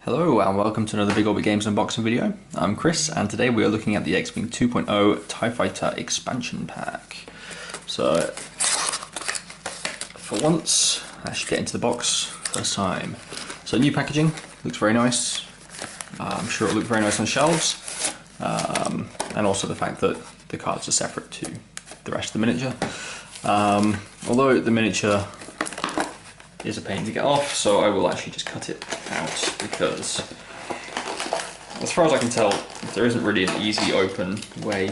Hello and welcome to another Big Orbit Games unboxing video. I'm Chris and today we are looking at the X-Wing 2.0 TIE Fighter expansion pack. So, for once, I should get into the box first time. So new packaging, looks very nice. I'm sure it'll look very nice on shelves. And also the fact that the cards are separate to the rest of the miniature. Although the miniature is a pain to get off, so I will actually just cut it out because, as far as I can tell, there isn't really an easy open way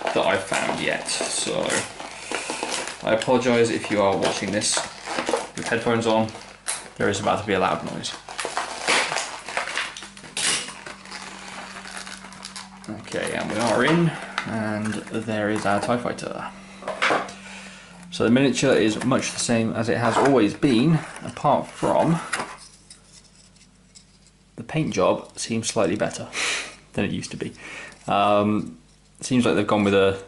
that I've found yet. So I apologise if you are watching this with headphones on. There is about to be a loud noise. Okay, and we are in, and there is our TIE Fighter. So the miniature is much the same as it has always been, apart from the paint job seems slightly better than it used to be. It seems like they've gone with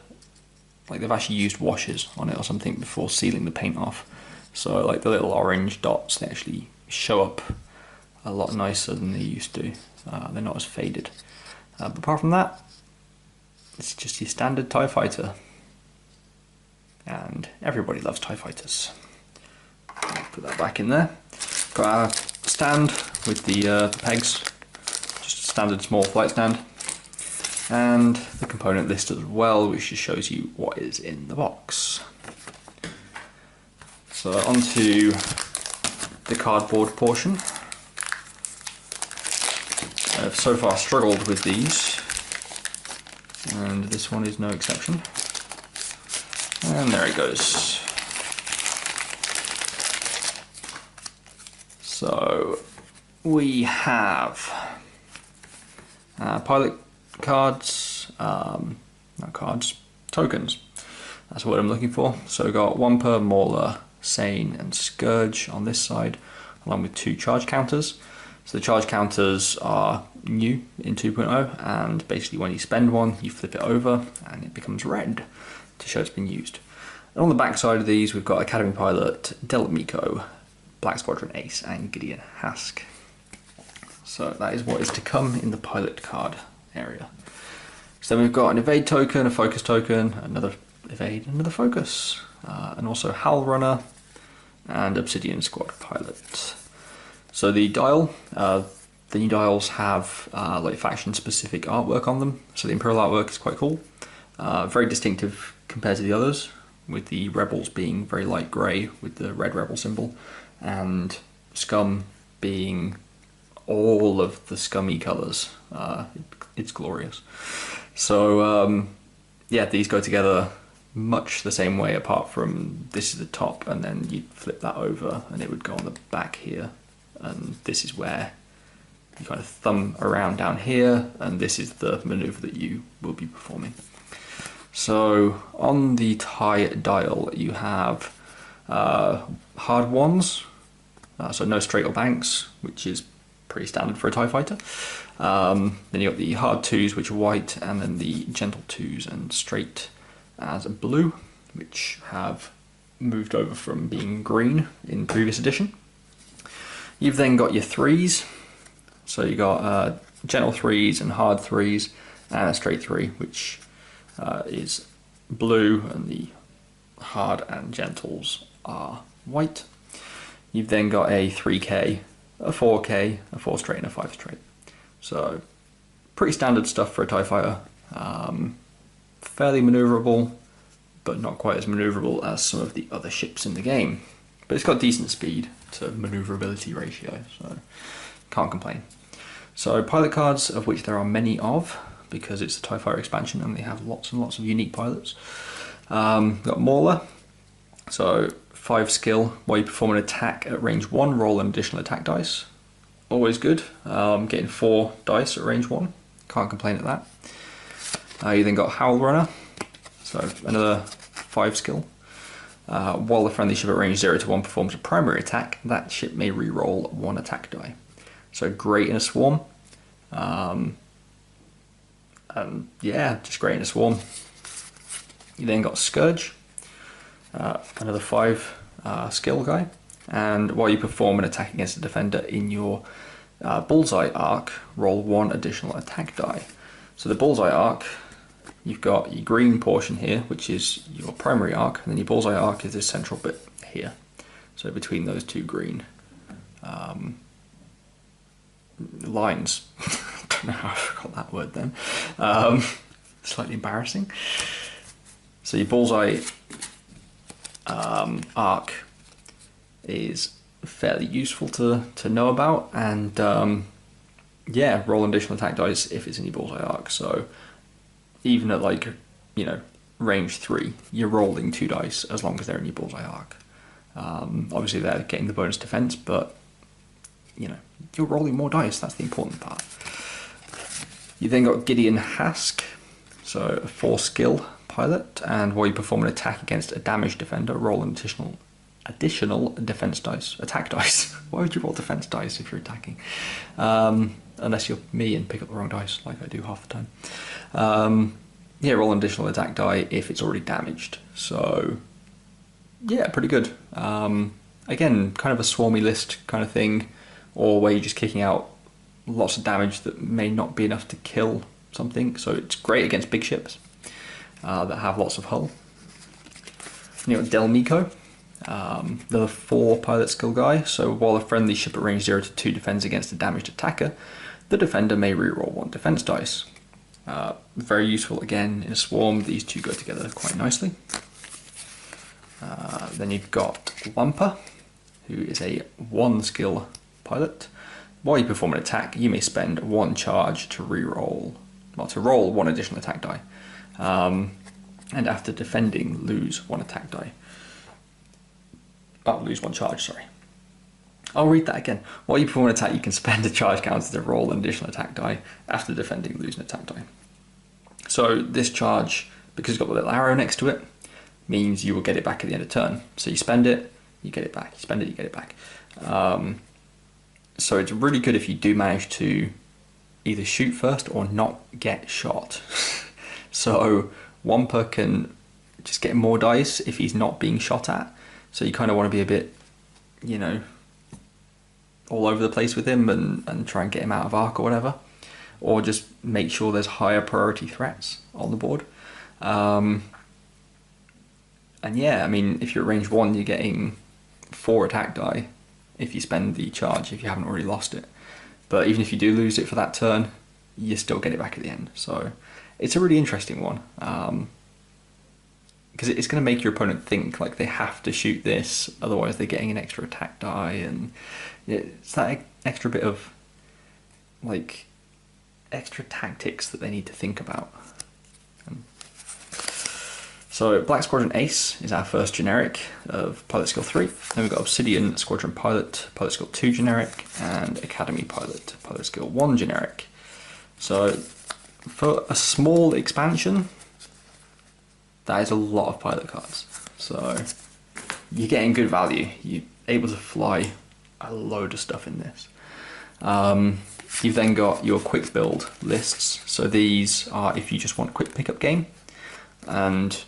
they've actually used washers on it or something before sealing the paint off. So like the little orange dots, they actually show up a lot nicer than they used to. They're not as faded. But apart from that, it's just your standard TIE Fighter. And everybody loves TIE Fighters. Put that back in there. Got our stand with the pegs, just a standard small flight stand, and the component list as well, which just shows you what is in the box. So onto the cardboard portion. I've so far struggled with these, and this one is no exception. And there it goes. So we have pilot cards, not cards, tokens. That's what I'm looking for. So we've got Wampa, Mauler, Sane and Scourge on this side, along with 2 charge counters. So the charge counters are new in 2.0, and basically when you spend one, you flip it over and it becomes red to show it's been used. And on the back side of these, we've got Academy Pilot, Del Meeko, Black Squadron Ace, and Gideon Hask. So that is what is to come in the pilot card area. So then we've got an evade token, a focus token, another evade, another focus, and also Howl Runner and Obsidian Squad Pilot. So the dial, the new dials have like faction specific artwork on them. So the Imperial artwork is quite cool. Very distinctive compared to the others, with the Rebels being very light grey with the red Rebel symbol, and Scum being all of the scummy colours. It's glorious. So yeah, these go together much the same way, apart from this is the top, and then you'd flip that over and it would go on the back here, and this is where you kind of thumb around down here, and this is the manoeuvre that you will be performing. So on the TIE dial you have hard ones, so no straight or banks, which is pretty standard for a TIE fighter. Then you got the hard 2s, which are white, and then the gentle 2s and straight as blue, which have moved over from being green in previous edition. You've then got your 3s, so you got gentle 3s and hard 3s, and a straight 3, which is blue, and the hard and gentles are white. You've then got a 3K, a 4K, a 4 straight and a 5 straight. So pretty standard stuff for a TIE fighter. Fairly manoeuvrable, but not quite as manoeuvrable as some of the other ships in the game. But it's got decent speed to manoeuvrability ratio, so can't complain. So pilot cards, of which there are many of, because it's a TIE Fighter expansion and they have lots and lots of unique pilots. Got Mauler, so 5 skill, while you perform an attack at range 1, roll an additional attack dice. Always good. Getting 4 dice at range 1, can't complain at that. You then got Howl Runner, so another 5 skill. While the friendly ship at range 0 to 1 performs a primary attack, that ship may re-roll 1 attack die. So great in a swarm. And yeah, just great in a swarm. You then got Scourge, another 5 skill guy. And while you perform an attack against a defender in your bullseye arc, roll 1 additional attack die. So the bullseye arc, you've got your green portion here, which is your primary arc, and then your bullseye arc is this central bit here. So between those two green lines. I don't know how I forgot that word then. Slightly embarrassing. So your bullseye arc is fairly useful to know about, and yeah, roll an additional attack dice if it's in your bullseye arc. So even at, like, you know, range 3, you're rolling 2 dice as long as they're in your bullseye arc. Obviously they're getting the bonus defense, but you know, you're rolling more dice, that's the important part. You then got Gideon Hask, so a 4 skill pilot, and while you perform an attack against a damaged defender, roll an additional defense dice, attack dice. Why would you roll defense dice if you're attacking? Unless you're me and pick up the wrong dice, like I do half the time. Yeah, roll an additional attack die if it's already damaged. So yeah, pretty good. Again, kind of a swarmy list kind of thing, or where you're just kicking out lots of damage that may not be enough to kill something. So it's great against big ships that have lots of hull. You got Del Miko, the 4 pilot skill guy. So while a friendly ship at range 0 to 2 defends against a damaged attacker, the defender may reroll 1 defense dice. Very useful again in a swarm. These two go together quite nicely. Then you've got Wampa, who is a 1 skill pilot. While you perform an attack, you may spend 1 charge to roll 1 additional attack die. And after defending, lose 1 attack die. Oh, lose 1 charge, sorry. I'll read that again. While you perform an attack, you can spend a charge counter to roll an additional attack die. After defending, lose an attack die. So this charge, because it's got the little arrow next to it, means you will get it back at the end of turn. So you spend it, you get it back. You spend it, you get it back. So it's really good if you do manage to either shoot first or not get shot. So Wampa can just get more dice if he's not being shot at. So you kind of want to be a bit, you know, all over the place with him and try and get him out of arc or whatever. Or just make sure there's higher priority threats on the board. And yeah, I mean, if you're at range 1, you're getting 4 attack die if you spend the charge, if you haven't already lost it. But even if you do lose it for that turn, you still get it back at the end. So it's a really interesting one. Because it's going to make your opponent think like they have to shoot this, otherwise they're getting an extra attack die, and it's that extra bit of like extra tactics that they need to think about. So Black Squadron Ace is our first generic of Pilot Skill 3. Then we've got Obsidian Squadron Pilot, Pilot Skill 2 generic, and Academy Pilot, Pilot Skill 1 generic. So for a small expansion, that is a lot of pilot cards. So you're getting good value. You're able to fly a load of stuff in this. You've then got your quick build lists. So these are if you just want a quick pickup game and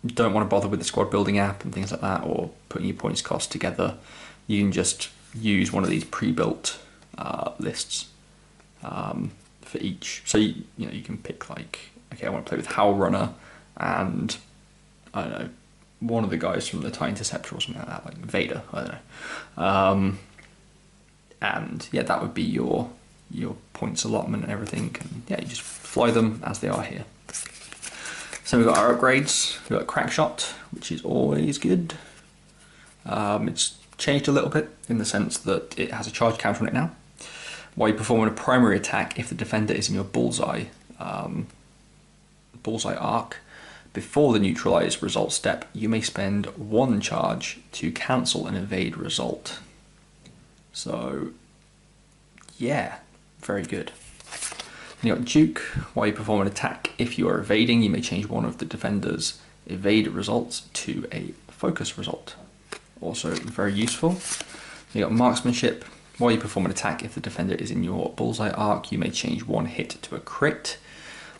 don't want to bother with the squad building app and things like that, or putting your points cost together, you can just use one of these pre-built lists for each. So you know, you can pick like, okay, I want to play with Howl Runner and I don't know, one of the guys from the TIE Interceptor or something like that, like Vader, I don't know. And yeah, that would be your points allotment and everything, and yeah, you just fly them as they are here. So we've got our upgrades. We've got Crackshot, which is always good. It's changed a little bit in the sense that it has a charge counter on it now. While you perform a primary attack, if the defender is in your bullseye arc, before the neutralize result step, you may spend 1 charge to cancel an evade result. So yeah, very good. Then you got Duke. While you perform an attack, if you are evading, you may change one of the defender's evade results to a focus result. Also very useful. You got Marksmanship. While you perform an attack, if the defender is in your bullseye arc, you may change 1 hit to a crit.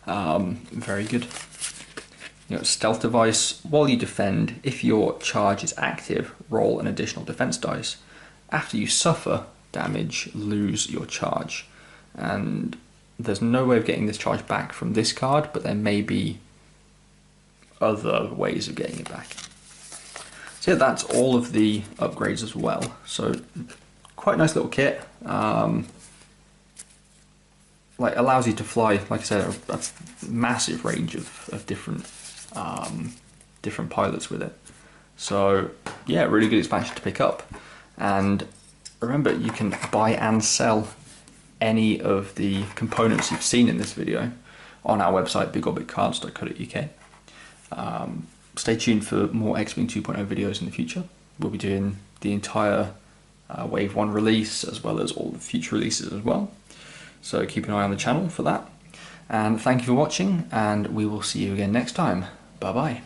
Very good. Stealth device. While you defend, if your charge is active, roll an additional defense dice. After you suffer damage, lose your charge. And there's no way of getting this charge back from this card, but there may be other ways of getting it back. So yeah, that's all of the upgrades as well. So quite a nice little kit. Like allows you to fly, like I said, a massive range of different different pilots with it. So yeah, really good expansion to pick up. And remember, you can buy and sell any of the components you've seen in this video on our website, bigorbitcards.co.uk. Stay tuned for more X-Wing 2.0 videos in the future. We'll be doing the entire Wave 1 release, as well as all the future releases as well. So keep an eye on the channel for that. And thank you for watching, and we will see you again next time. Bye bye.